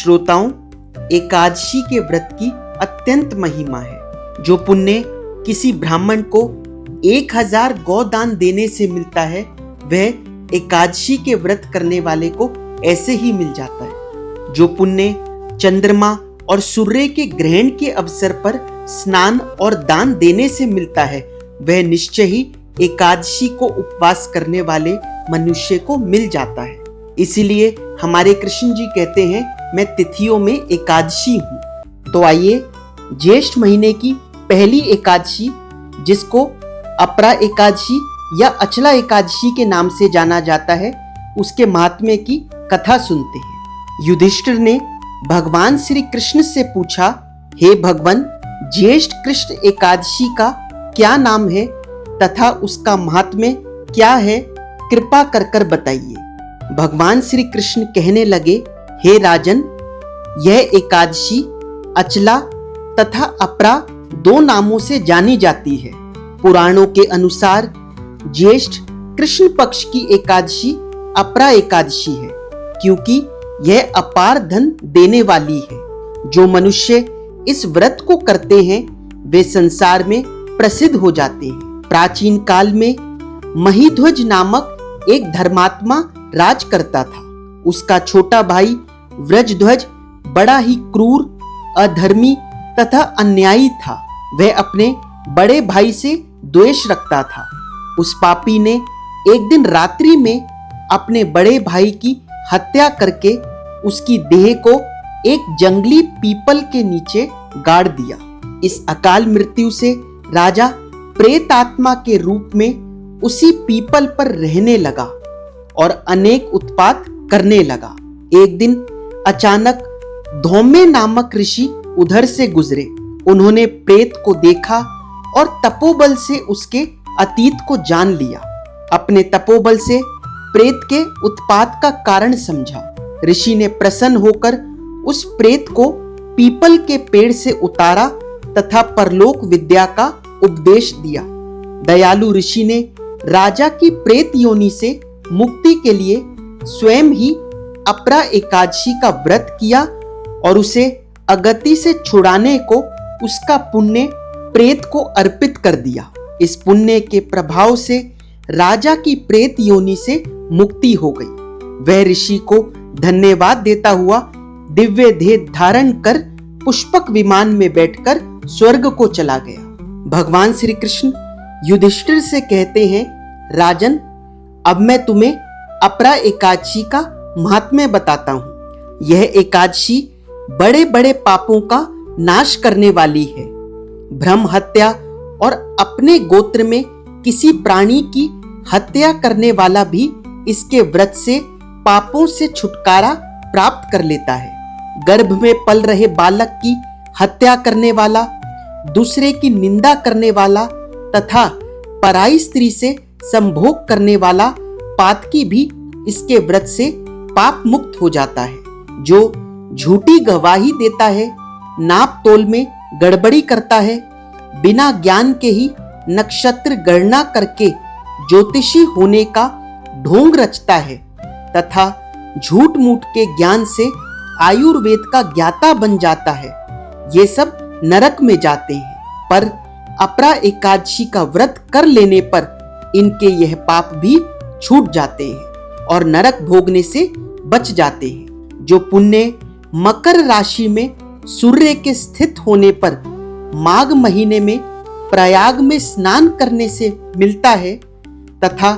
श्रोताओं, एकादशी के व्रत की अत्यंत महिमा है। जो पुण्य किसी ब्राह्मण को 1000 गौदान देने से मिलता है, वह एकादशी के व्रत करने वाले को ऐसे ही मिल जाता है। जो पुण्य चंद्रमा और सूर्य के ग्रहण के अवसर पर स्नान और दान देने से मिलता है, वह निश्चय ही एकादशी को उपवास करने वाले मनुष्य को मिल जाता है। इसीलिए हमारे कृष्ण जी कहते हैं, मैं तिथियों में एकादशी हूँ। तो आइए ज्येष्ठ महीने की पहली एकादशी, जिसको अपरा एकादशी या अचला एकादशी के नाम से जाना जाता है, उसके महात्म्य की कथा सुनते हैं। युधिष्ठिर ने भगवान श्री कृष्ण से पूछा, हे भगवान, ज्येष्ठ कृष्ण एकादशी का क्या नाम है तथा उसका महात्म्य क्या है, कृपा कर कर बताइए। भगवान श्री कृष्ण कहने लगे, हे राजन, यह एकादशी अचला तथा अपरा 2 नामों से जानी जाती है। पुराणों के अनुसार ज्येष्ठ कृष्ण पक्ष की एकादशी अपरा एकादशी है, क्योंकि यह अपार धन देने वाली है। जो मनुष्य इस व्रत को करते हैं, वे संसार में प्रसिद्ध हो जाते हैं। प्राचीन काल में महीध्वज नामक एक धर्मात्मा राज करता था। उसका छोटा भाई व्रजध्वज बड़ा ही क्रूर, अधर्मी तथा अन्यायी था। वह अपने बड़े भाई से द्वेष रखता था। उस पापी ने एक दिन रात्रि में अपने बड़े भाई की हत्या करके उसकी देह को एक जंगली पीपल के नीचे गाड़ दिया। इस अकाल मृत्यु से राजा प्रेत आत्मा के रूप में उसी पीपल पर रहने लगा और अनेक उत्पात करने लगा। एक दिन अचानक धौम्य नामक ऋषि उधर से गुजरे। उन्होंने प्रेत को देखा और तपोबल से उसके अतीत को जान लिया। अपने तपोबल से प्रेत के उत्पात का कारण समझा। ऋषि ने प्रसन्न होकर उस प्रेत को पीपल के पेड़ से उतारा तथा परलोक विद्या का उपदेश दिया। दयालु ऋषि ने राजा की प्रेत योनि से मुक्ति के लिए स्वयं ही अपरा एकादशी का व्रत किया और उसे अगति से छुड़ाने को उसका पुण्य प्रेत को अर्पित कर दिया। इस पुण्य के प्रभाव से राजा की प्रेत योनि से मुक्ति हो गई। वह ऋषि को धन्यवाद देता हुआ दिव्य देह धारण कर पुष्पक विमान में बैठकर स्वर्ग को चला गया। भगवान श्री कृष्ण युधिष्ठिर से कहते हैं, राजन, अब मैं तुम्हें अपरा एकादशी का महात्म्य बताता हूँ। यह एकादशी बड़े बड़े पापों का नाश करने वाली है। भ्रम हत्या और अपने गोत्र में किसी प्राणी की हत्या करने वाला भी इसके व्रत से पापों से छुटकारा प्राप्त कर लेता है। गर्भ में पल रहे बालक की हत्या करने वाला, दूसरे की निंदा करने वाला तथा पराई स्त्री से संभोग करने वाला पातकी भी इसके व्रत से पाप मुक्त हो जाता है। जो झूठी गवाही देता है, नाप तोल में गड़बड़ी करता है, बिना ज्ञान के ही नक्षत्र गणना करके ज्योतिषी होने का ढोंग रचता है तथा झूठ मूठ के ज्ञान से आयुर्वेद का ज्ञाता बन जाता है, ये सब नरक में जाते हैं। पर अपरा एकादशी का व्रत कर लेने पर इनके यह पाप भी छूट जाते हैं और नरक भोगने से बच जाते हैं। जो पुण्य मकर राशि में सूर्य के स्थित होने पर माघ महीने में प्रयाग में स्नान करने से मिलता है तथा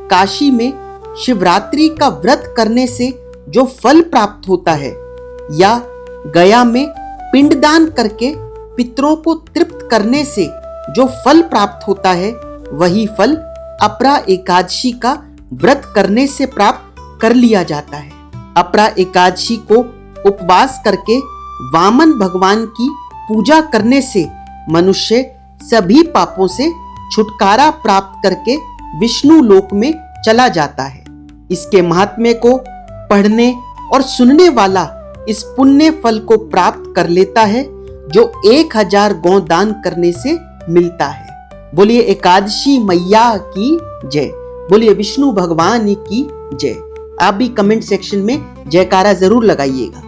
काशी में शिवरात्रि का व्रत करने से जो फल प्राप्त होता है, या गया में पिंडदान करके पितरों को तृप्त करने से जो फल प्राप्त होता है, वही फल अपरा एकादशी का व्रत करने से प्राप्त कर लिया जाता है। अपरा एकादशी को उपवास करके वामन भगवान की पूजा करने से मनुष्य सभी पापों से छुटकारा प्राप्त करके विष्णु लोक में चला जाता है। इसके महात्म्य को पढ़ने और सुनने वाला इस पुण्य फल को प्राप्त कर लेता है, जो 1000 गौ दान करने से मिलता है। बोलिए एकादशी मैया की जय। बोलिए विष्णु भगवान की जय। आप भी कमेंट सेक्शन में जयकारा जरूर लगाइएगा।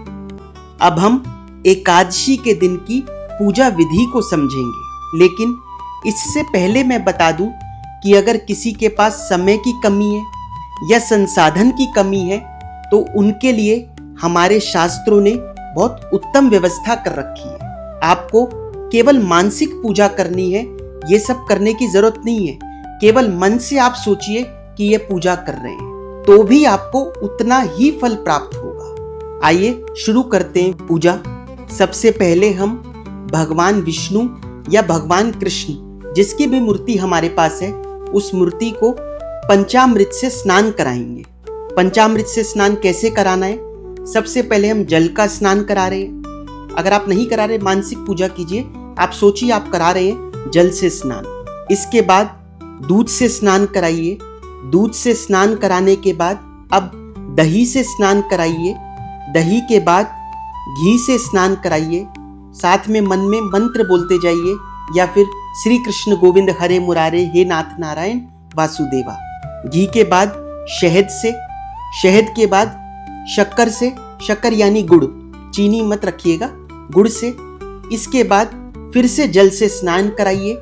अब हम एकादशी के दिन की पूजा विधि को समझेंगे, लेकिन इससे पहले मैं बता दूं कि अगर किसी के पास समय की कमी है या संसाधन की कमी है तो उनके लिए हमारे शास्त्रों ने बहुत उत्तम व्यवस्था कर रखी है। आपको केवल मानसिक पूजा करनी है, ये सब करने की जरूरत नहीं है। केवल मन से आप सोचिए कि ये पूजा कर रहे हैं, तो भी आपको उतना ही फल प्राप्त होगा। आइए शुरू करते हैं पूजा। सबसे पहले हम भगवान विष्णु या भगवान कृष्ण, जिसकी भी मूर्ति हमारे पास है, उस मूर्ति को पंचामृत से स्नान कराएंगे। पंचामृत से स्नान कैसे कराना है? सबसे पहले हम जल का स्नान करा रहे हैं। अगर आप नहीं करा रहे, मानसिक पूजा कीजिए। आप सोचिए आप करा रहे हैं जल से स्नान। इसके बाद दूध से स्नान कराइए। दूध से स्नान कराने के बाद अब दही से स्नान कराइए। दही के बाद घी से स्नान कराइए। साथ में मन में मंत्र बोलते जाइए या फिर श्री कृष्ण गोविंद हरे मुरारे हे नाथ नारायण वासुदेवा। घी के बाद शहद से, शहद के बाद शक्कर से, शक्कर यानी गुड़, चीनी मत रखिएगा, गुड़ से। इसके बाद फिर से जल से स्नान कराइए।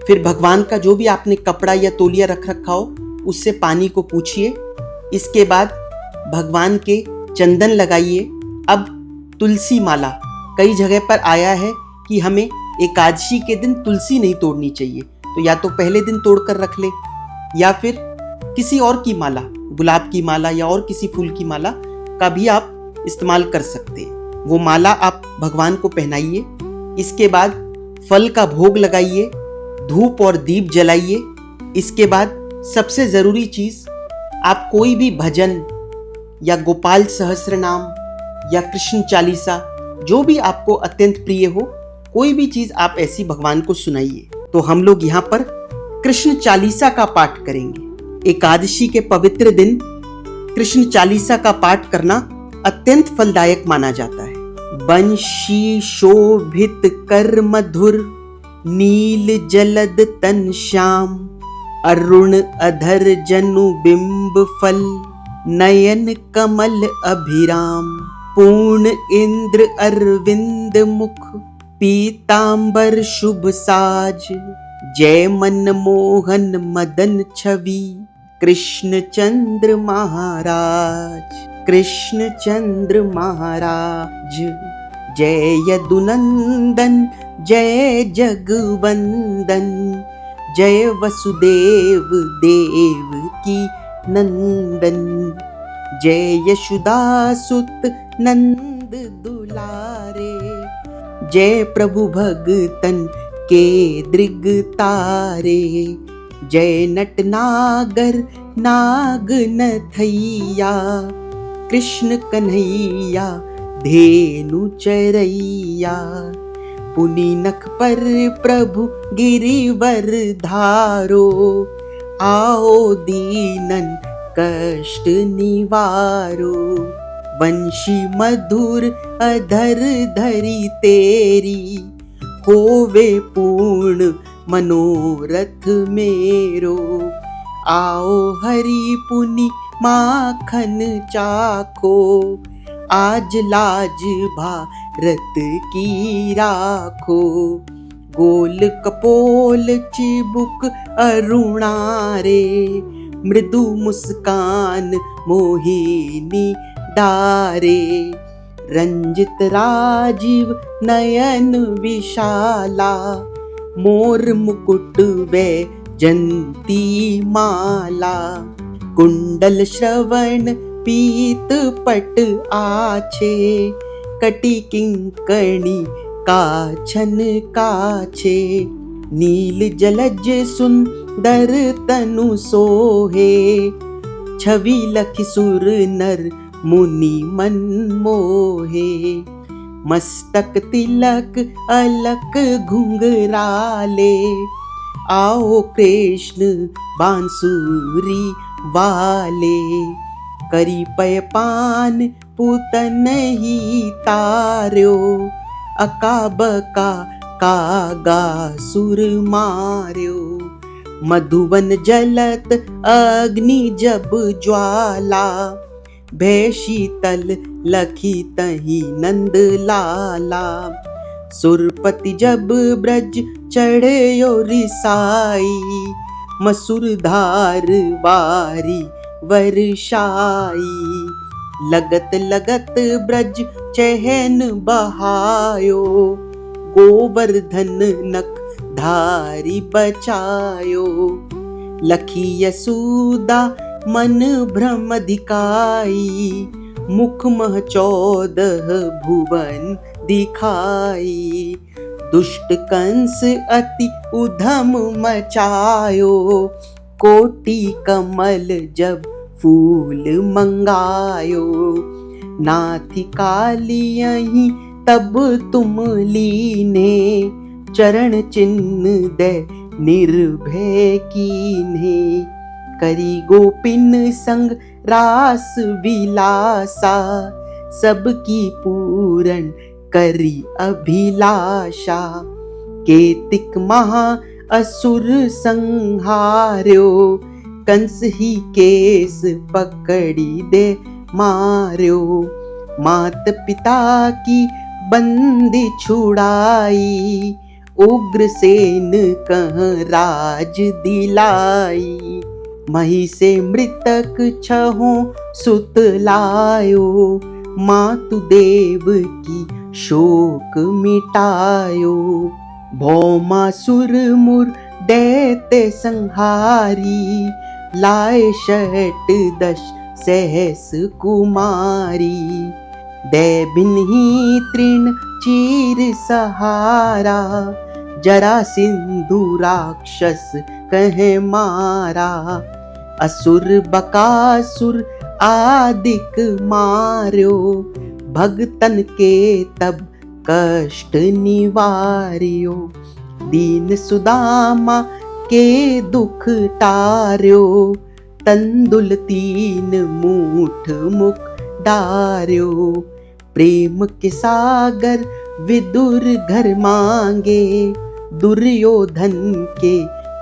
फिर भगवान का जो भी आपने कपड़ा या तौलिया रख रखा हो उससे पानी को पूछिए। इसके बाद भगवान के चंदन लगाइए। अब तुलसी माला, कई जगह पर आया है कि हमें एकादशी के दिन तुलसी नहीं तोड़नी चाहिए, तो या तो पहले दिन तोड़ कर रख ले या फिर किसी और की माला, गुलाब की माला या और किसी फूल की माला का भी आप इस्तेमाल कर सकते हैं। वो माला आप भगवान को पहनाइए। इसके बाद फल का भोग लगाइए, धूप और दीप जलाइए। इसके बाद सबसे जरूरी चीज, आप कोई भी भजन या गोपाल सहस्त्र नाम या कृष्ण चालीसा, जो भी आपको अत्यंत प्रिय हो, कोई भी चीज आप ऐसी भगवान को सुनाइए। तो हम लोग यहाँ पर कृष्ण चालीसा का पाठ करेंगे। एकादशी के पवित्र दिन कृष्ण चालीसा का पाठ करना अत्यंत फलदायक माना जाता है। बंशी शोभित कर मधुर, नील जलद तन श्याम, अरुण अधर जनु बिंब फल, नयन कमल अभिराम, पूर्ण इंद्र अरविंद मुख, पीतांबर शुभ साज, जय मन मोहन मदन छवि, कृष्ण चंद्र महाराज, कृष्ण चंद्र महाराज। जय यदुनंदन जय जगवंदन, जय वसुदेव देव की नंदन, जय यशोदासुत नंद दुलारे, जय प्रभु भगतन के दृग तारे, जय नट नागर नाग नथैया, कृष्ण कन्हैया धेनु चरैया, पुनि नख पर प्रभु गिरिवर धारो, आओ दीनन कष्ट निवारो, वंशी मधुर अधर धरी तेरी, होवे पूर्ण मनोरथ मेरो, आओ हरि पुनि माखन चाखो, आज लाज भारत की राखो, गोल कपोल चिबुक अरुणारे, मृदु मुस्कान मोहिनी डारे, रंजित राजीव नयन विशाला, मोर मुकुट वे जंती माला, कुंडल श्रवण पीत पट आछे, कटी किंकणी काछन काछे, नील जलज सुंदर तनु सोहे, छवि लखि सुर नर मुनि मन मोहे, मस्तक तिलक अलक घुंघराले, आओ कृष्ण बांसुरी वाले, करी पय पान पुतन ही तार्यो, अकाबका कागा सुर मार्यो, मधुवन जलत अग्नि जब ज्वाला, भय शीतल लखी तही नंद लाला। सुरपति जब ब्रज चढ़यो रिसाई, मसूरधार वारी वर्षाई। लगत लगत ब्रज चहन बहायो, गोवर्धन नख धारी बचायो। लखी यशोदा मन भ्रम दिखाई, मुख मह 14 भुवन दिखाई। दुष्ट कंस अति उधम मचायो, कोटि कमल जब फूल मंगायो। नाथी काली यहीं तब तुम लीने, चरण चिन्ह दे निर्भय कीन्हे। करी गोपिन संग रास विलासा, सबकी पूरन करी अभिलाषा। केतिक महा असुर संहार्यो, कंस ही केस पकड़ी दे मार्यो। मात पिता की बंदी छुड़ाई, उग्रसेन कह राज दिलाई। मही से मृतक छहों सुत लायो, मातु देव की शोक मिटायो। भौमासुर मुर दैत्य संहारी, लाए 10 सहस कुमारी। दैबिन ही तृण चीर सहारा, जरासिंधु राक्षस कहे मारा। असुर बकासुर आदिक मार्यो, भगतन के तब कष्ट निवार्यो। दीन सुदामा के दुख टार्यो, तंदुल 3 मूठ मुख डार्यो। प्रेम के सागर विदुर घर मांगे, दुर्योधन के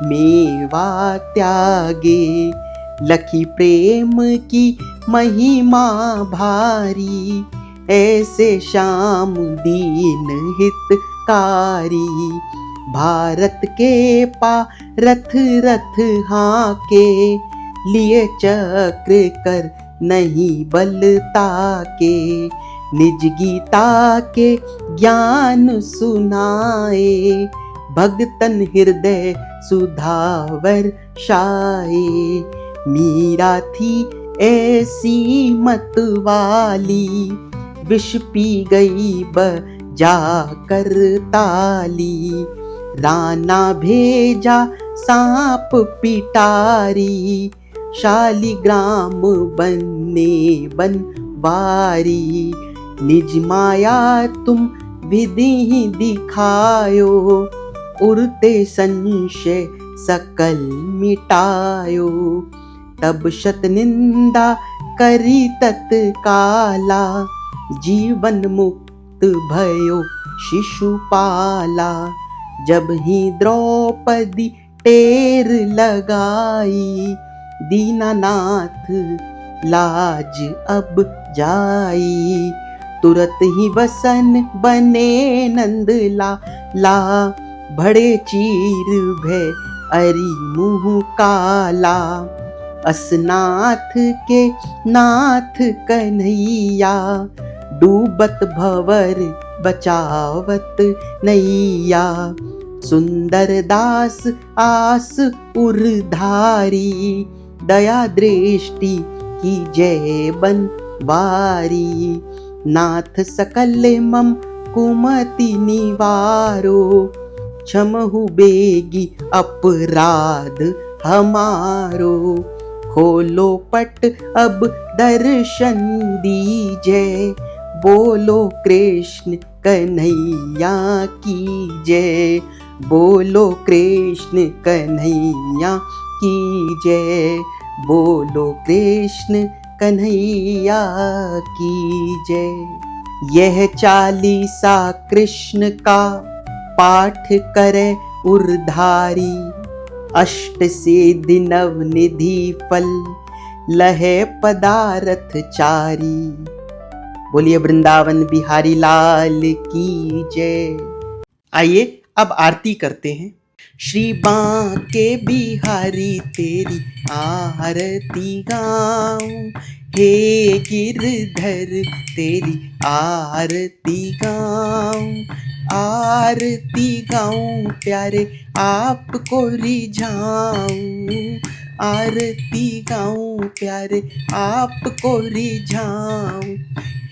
मेवा त्यागे। लखी प्रेम की महिमा भारी, ऐसे श्याम दीन हितकारी। भारत के पारथ रथ हाके, लिए चक्र कर नहीं बल ताके। निज गीता के ज्ञान सुनाए, भगतन हृदय सुधावर शाए। मीरा थी ऐसी मत वाली, विष पी गई बजा कर ताली। राना भेजा सांप पिटारी, शालिग्राम बनने बनवारी। निज माया तुम विधि ही दिखायो, उड़ते संशय सकल मिटायो। तब शत निंदा करी तत्काला, जीवन मुक्त भयो शिशुपाला। जब ही द्रौपदी टेर लगाई, दीनानाथ लाज अब जाई। तुरत ही वसन बने नंद लाला, भड़े चीर भय अरि मुँह काला। असनाथ के नाथ कन्हैया, डूबत भवर बचावत नैया। सुंदर दास आस उरधारी, दया दृष्टि की जय बनवारी। नाथ सकल मम कुमति निवारो, क्षमहु बेगी अपराध हमारो। खोलो पट अब दर्शन दीजे, बोलो कृष्ण कन्हैया की जय। बोलो कृष्ण कन्हैया की जय। बोलो कृष्ण कन्हैया की जय। यह 40 कृष्ण का पाठ करे उरधारी, अष्ट सिद्धि नव निधि फल लहे पदारथ चारी। बोलिए वृंदावन बिहारी लाल की जय। आइए अब आरती करते हैं। श्री बांके बिहारी तेरी आरती गाऊं, हे गिरधर तेरी आरती गाऊं। आरती गाऊं प्यारे आपको रिझाऊं, आरती गाऊं प्यारे आपको रिझाऊं।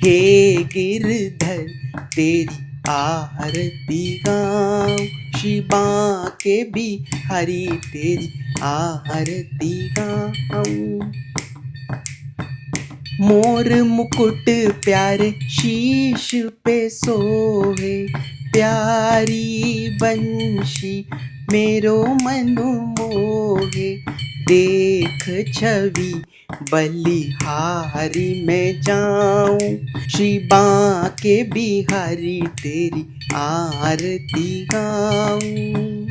हे गिरधर तेरी आरती गाऊं, श्री बांके बिहारी तेरी आरती गाऊं। मोर मुकुट प्यारे शीश पे सोहे, प्यारी बंशी मेरो मन मोहे। देख छवि बलिहारी में जाऊं, श्री बांके बिहारी तेरी आरती गाऊं।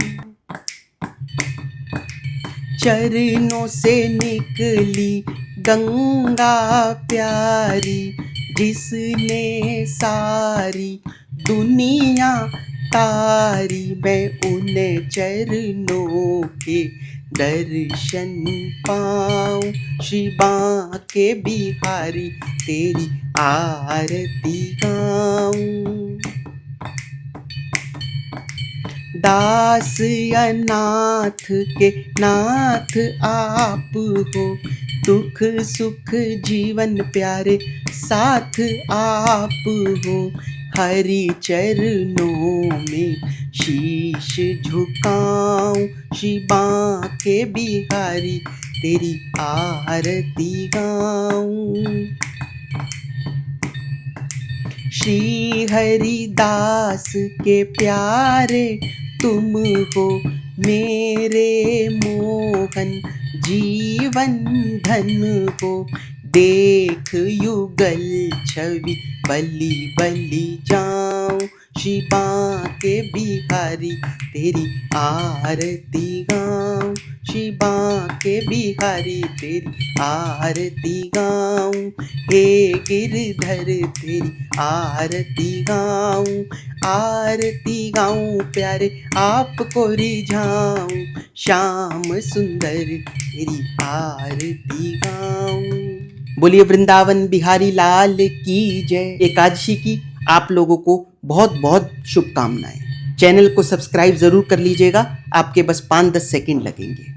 चरणों से निकली गंगा प्यारी, जिसने सारी दुनिया तारी। मैं उन्हें चरणों के दर्शन पाऊं, श्री बांके बिहारी तेरी आरती गाऊं। दास अनाथ के नाथ आप हो, दुख सुख जीवन प्यारे साथ आप हो। हरि चरणों में शीश झुकाऊं, श्री बांके बिहारी तेरी आरती गाऊं। श्री हरिदास के प्यारे तुम हो, मेरे मोहन जीवन धन हो। देख युगल छवि बलि बलि जाऊं, श्री बांके बिहारी तेरी आरती गाऊं, श्री बांके बिहारी तेरी आरती गाऊं। हे गिरधर तेरी आरती गाऊं, आरती गाऊं प्यारे आपको रिझाऊं। श्याम सुंदर तेरी आरती गाऊं। बोलिए वृंदावन बिहारी लाल की जय। एकादशी की आप लोगों को बहुत बहुत शुभकामनाएं। चैनल को सब्सक्राइब जरूर कर लीजिएगा, आपके बस 5-10 सेकंड लगेंगे।